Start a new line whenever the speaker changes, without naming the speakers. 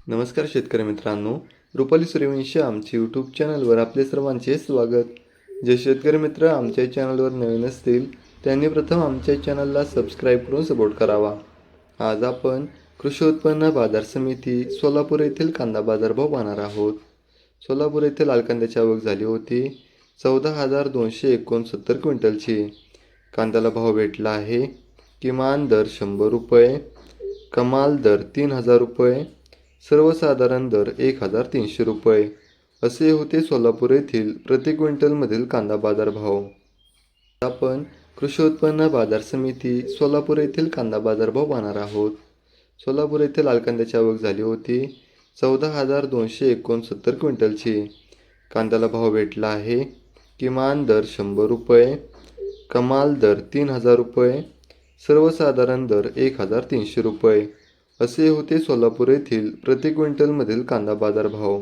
नमस्कार शेतकरी मित्रांनो, रुपाली सूर्यवंशी आमच्या यूट्यूब चॅनलवर आपले सर्वांचे स्वागत. जे शेतकरी मित्र आमच्या चॅनलवर नवीन असतील त्यांनी प्रथम आमच्या चॅनलला सबस्क्राईब करून सपोर्ट करावा. आज आपण कृषी उत्पन्न बाजार समिती सोलापूर येथील कांदा बाजारभाव पाहणार आहोत. सोलापूर येथील लालकांद्याची आवक झाली होती 14,269 क्विंटलची. कांद्याला भाव भेटला आहे किमान दर 100 रुपये, कमाल दर 3,000 रुपये, सर्वसाधारण दर 1,300 रुपये असे होते सोलापूर येथील प्रति क्विंटलमधील कांदा बाजारभाव. आपण कृषी उत्पन्न बाजार समिती सोलापूर येथील कांदा बाजारभाव पाहणार आहोत. सोलापूर येथे लालकांद्याची आवक झाली होती 14,269 क्विंटलची. कांद्याला भाव भेटला आहे किमान दर 100 रुपये, कमाल दर 3,000 रुपये, सर्वसाधारण दर 1,300 रुपये असे होते सोलापूर येथील प्रति क्विंटलमधील कांदा बाजारभाव.